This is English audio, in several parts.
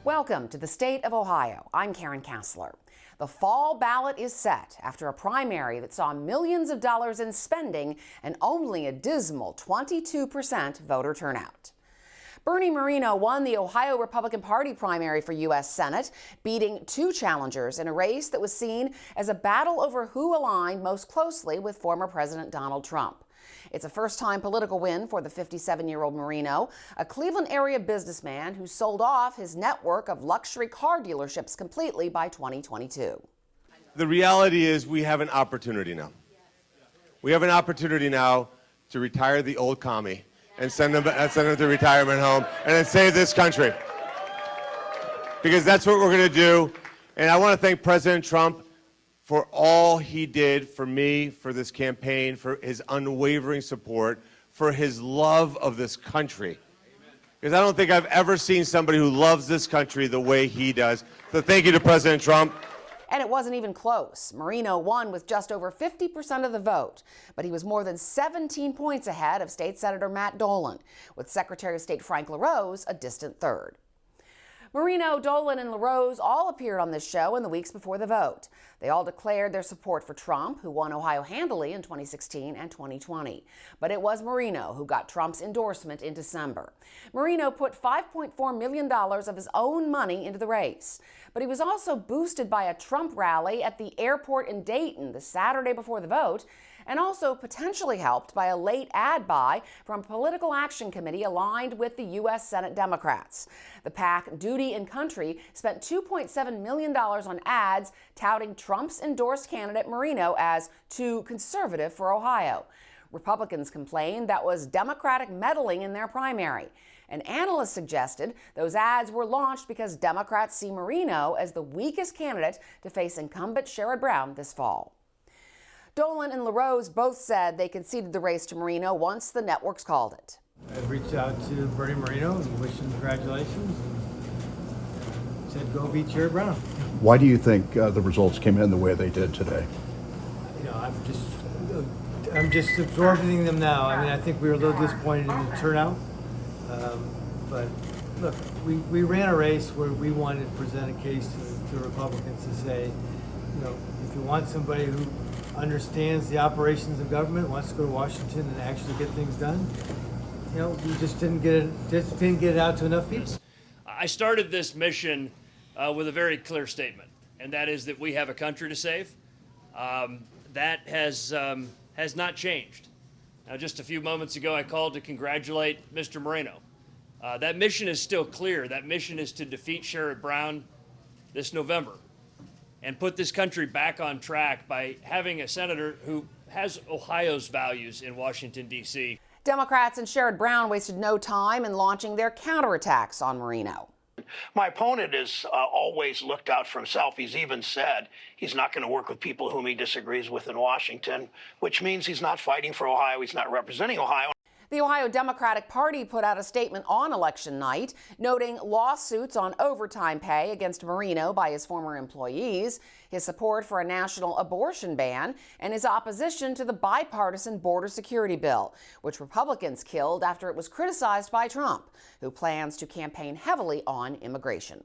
Welcome to the state of Ohio. I'm Karen Kassler. The fall ballot is set after a primary that saw millions of dollars in spending and only a dismal 22% voter turnout. Bernie Moreno won the Ohio Republican Party primary for U.S. Senate, beating two challengers in a race that was seen as a battle over who aligned most closely with former President Donald Trump. It's a first-time political win for the 57-year-old Moreno, a Cleveland area businessman who sold off his network of luxury car dealerships completely by 2022. The reality is we have an opportunity now. We have an opportunity now to retire the old commie and send them to retirement home and then save this country. Because that's what we're going to do. And I want to thank President Trump for all he did for me, for this campaign, for his unwavering support, for his love of this country. Because I don't think I've ever seen somebody who loves this country the way he does. So thank you to President Trump. And it wasn't even close. Moreno won with just over 50% of the vote, but he was more than 17 points ahead of State Senator Matt Dolan, with Secretary of State Frank LaRose a distant third. Moreno, Dolan, and LaRose all appeared on this show in the weeks before the vote. They all declared their support for Trump, who won Ohio handily in 2016 and 2020. But it was Moreno who got Trump's endorsement in December. Moreno put $5.4 million of his own money into the race. But he was also boosted by a Trump rally at the airport in Dayton the Saturday before the vote, and also potentially helped by a late ad buy from a political action committee aligned with the U.S. Senate Democrats. The PAC, Duty and Country, spent $2.7 million on ads touting Trump's endorsed candidate Moreno as too conservative for Ohio. Republicans complained that was Democratic meddling in their primary. And analysts suggested those ads were launched because Democrats see Moreno as the weakest candidate to face incumbent Sherrod Brown this fall. Dolan and LaRose both said they conceded the race to Moreno once the networks called it. I reached out to Bernie Moreno and wished him congratulations and said, go beat Sherrod Brown. Why do you think the results came in the way they did today? You know, I'm just absorbing them now. I mean, I think we were a little disappointed in the turnout. But look, we ran a race where we wanted to present a case to Republicans to say, you know, if you want somebody who understands the operations of government, wants to go to Washington and actually get things done, you know, we just didn't get it out to enough people. I started this mission with a very clear statement, and that is that we have a country to save. That has not changed. Now, just a few moments ago, I called to congratulate Mr. Moreno. That mission is still clear. That mission is to defeat Sherrod Brown this November and put this country back on track by having a senator who has Ohio's values in Washington, D.C. Democrats and Sherrod Brown wasted no time in launching their counterattacks on Moreno. My opponent has always looked out for himself. He's even said he's not going to work with people whom he disagrees with in Washington, which means he's not fighting for Ohio. He's not representing Ohio. The Ohio Democratic Party put out a statement on election night, noting lawsuits on overtime pay against Moreno by his former employees, his support for a national abortion ban, and his opposition to the bipartisan border security bill, which Republicans killed after it was criticized by Trump, who plans to campaign heavily on immigration.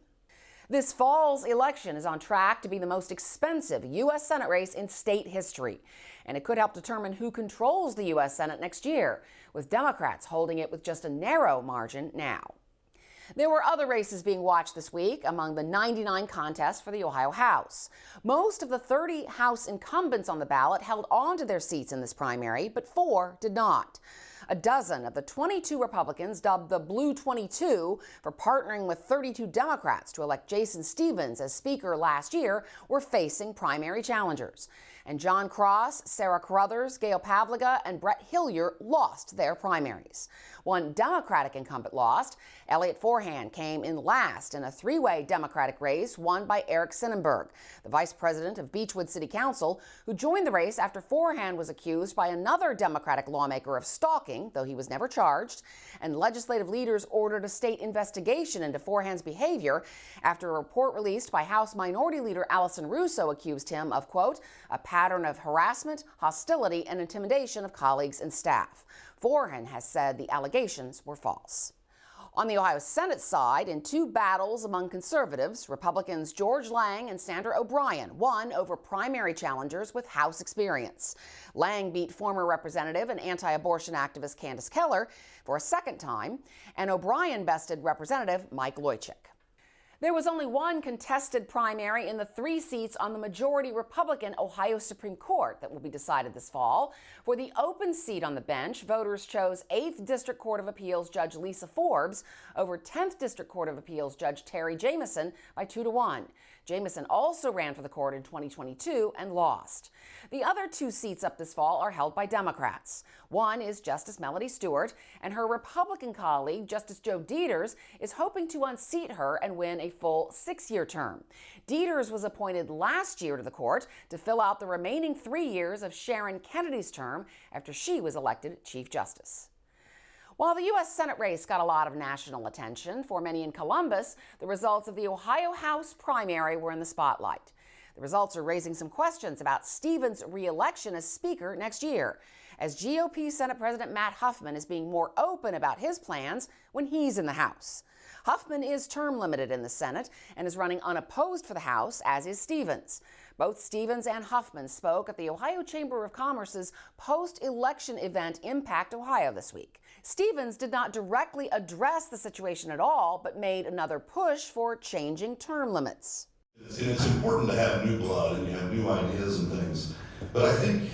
This fall's election is on track to be the most expensive U.S. Senate race in state history, and it could help determine who controls the U.S. Senate next year, with Democrats holding it with just a narrow margin now. There were other races being watched this week among the 99 contests for the Ohio House. Most of the 30 House incumbents on the ballot held on to their seats in this primary, but 4 did not. A dozen of the 22 Republicans, dubbed the Blue 22 for partnering with 32 Democrats to elect Jason Stephens as Speaker last year, were facing primary challengers. And John Cross, Sarah Carruthers, Gail Pavliga, and Brett Hillier lost their primaries. One Democratic incumbent lost. Elliott Forhan came in last in a three-way Democratic race won by Eric Sonnenberg, the vice president of Beechwood City Council, who joined the race after Forhan was accused by another Democratic lawmaker of stalking, though he was never charged, and legislative leaders ordered a state investigation into Forhan's behavior after a report released by House Minority Leader Allison Russo accused him of, quote, a pattern of harassment, hostility, and intimidation of colleagues and staff. Forhan has said the allegations were false. On the Ohio Senate side, in two battles among conservatives, Republicans George Lang and Sandra O'Brien won over primary challengers with House experience. Lang beat former representative and anti-abortion activist Candace Keller for a second time, and O'Brien bested Representative Mike Loychik. There was only one contested primary in the 3 seats on the majority Republican Ohio Supreme Court that will be decided this fall. For the open seat on the bench, voters chose 8th District Court of Appeals Judge Lisa Forbes over 10th District Court of Appeals Judge Terry Jamison by 2-1. Jamison also ran for the court in 2022 and lost. The other 2 seats up this fall are held by Democrats. One is Justice Melody Stewart, and her Republican colleague, Justice Joe Deters, is hoping to unseat her and win a full 6-year term. Deters was appointed last year to the court to fill out the remaining 3 years of Sharon Kennedy's term after she was elected Chief Justice. While the U.S. Senate race got a lot of national attention, for many in Columbus, the results of the Ohio House primary were in the spotlight. The results are raising some questions about Stevens' re-election as Speaker next year, as GOP Senate President Matt Huffman is being more open about his plans when he's in the House. Huffman is term limited in the Senate and is running unopposed for the House, as is Stevens. Both Stevens and Huffman spoke at the Ohio Chamber of Commerce's post-election event Impact Ohio this week. Stevens did not directly address the situation at all, but made another push for changing term limits. And it's important to have new blood and you have new ideas and things, but I think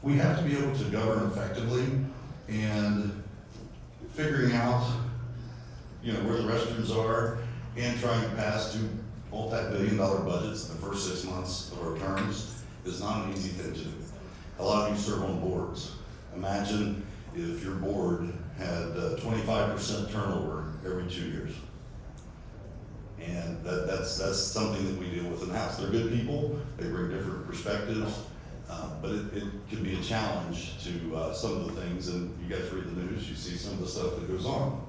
we have to be able to govern effectively, and figuring out, where the restrooms are and trying to pass two multi-billion-dollar budgets in the first 6 months of our terms is not an easy thing to do. A lot of you serve on boards. Imagine if your board had 25% turnover every 2 years. And that's something that we deal with in the House. They're good people, they bring different perspectives, but it can be a challenge to some of the things, and you guys read the news, you see some of the stuff that goes on.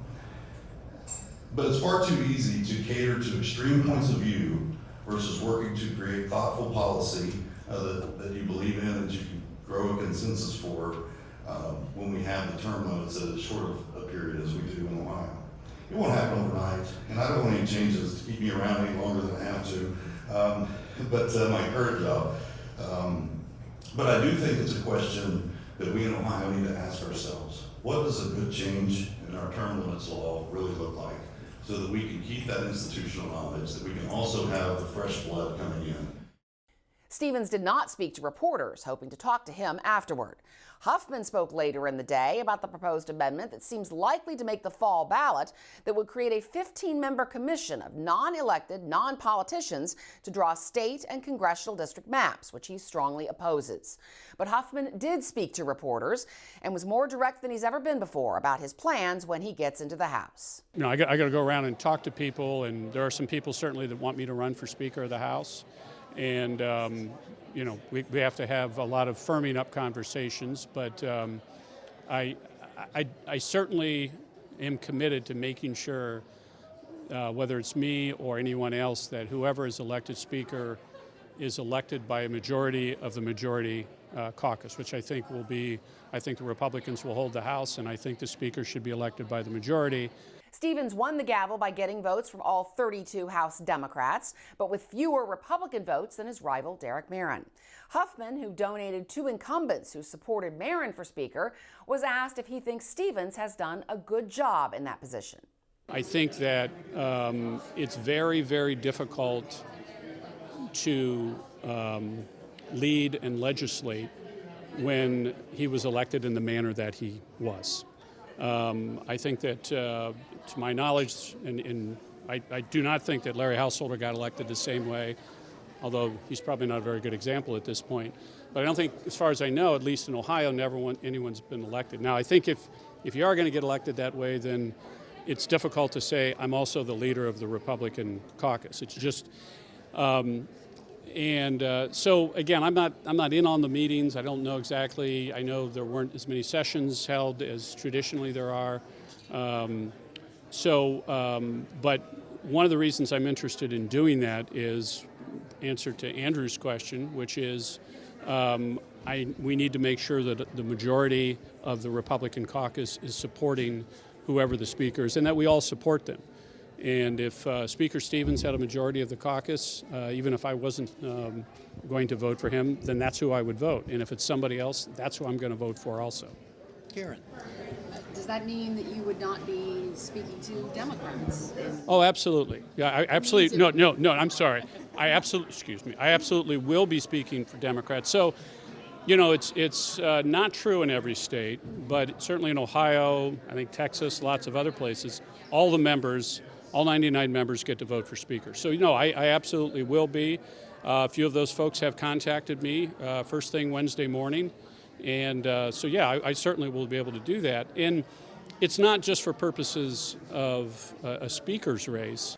But it's far too easy to cater to extreme points of view versus working to create thoughtful policy that you believe in and you can grow a consensus for when we have the term limits at as short of a period as we do in Ohio. It won't happen overnight, and I don't want any changes to keep me around any longer than I have to, but my current job. But I do think it's a question that we in Ohio need to ask ourselves. What does a good change in our term limits law really look like, so that we can keep that institutional knowledge, that we can also have the fresh blood coming in? Stevens did not speak to reporters, hoping to talk to him afterward. Huffman spoke later in the day about the proposed amendment that seems likely to make the fall ballot that would create a 15-member commission of non-elected, non-politicians to draw state and congressional district maps, which he strongly opposes. But Huffman did speak to reporters and was more direct than he's ever been before about his plans when he gets into the House. I got to go around and talk to people, and there are some people certainly that want me to run for Speaker of the House. And, we have to have a lot of firming up conversations, but I certainly am committed to making sure, whether it's me or anyone else, that whoever is elected Speaker is elected by a majority of the majority caucus, which I think the Republicans will hold the House, and I think the Speaker should be elected by the majority. Stevens won the gavel by getting votes from all 32 House Democrats, but with fewer Republican votes than his rival Derek Merrin. Huffman, who donated 2 incumbents who supported Merrin for Speaker, was asked if he thinks Stevens has done a good job in that position. I think that it's very, very difficult to lead and legislate when he was elected in the manner that he was. I think that, to my knowledge, and I do not think that Larry Householder got elected the same way, although he's probably not a very good example at this point. But I don't think, as far as I know, at least in Ohio, anyone's been elected. Now, I think if you are going to get elected that way, then it's difficult to say, I'm also the leader of the Republican caucus. It's just... So again, I'm not in on the meetings. I don't know exactly. I know there weren't as many sessions held as traditionally there are. But one of the reasons I'm interested in doing that is answer to Andrew's question, which is we need to make sure that the majority of the Republican caucus is supporting whoever the speaker is, and that we all support them. And if Speaker Stevens had a majority of the caucus, even if I wasn't going to vote for him, then that's who I would vote. And if it's somebody else, that's who I'm going to vote for also. Karen. Does that mean that you would not be speaking to Democrats? Oh, absolutely. Yeah, I absolutely. No. I'm sorry. I absolutely will be speaking for Democrats. So, it's not true in every state, but certainly in Ohio, I think Texas, lots of other places, all the members, all 99 members get to vote for Speaker. So, I absolutely will be. A few of those folks have contacted me first thing Wednesday morning. And I certainly will be able to do that. And it's not just for purposes of a speaker's race.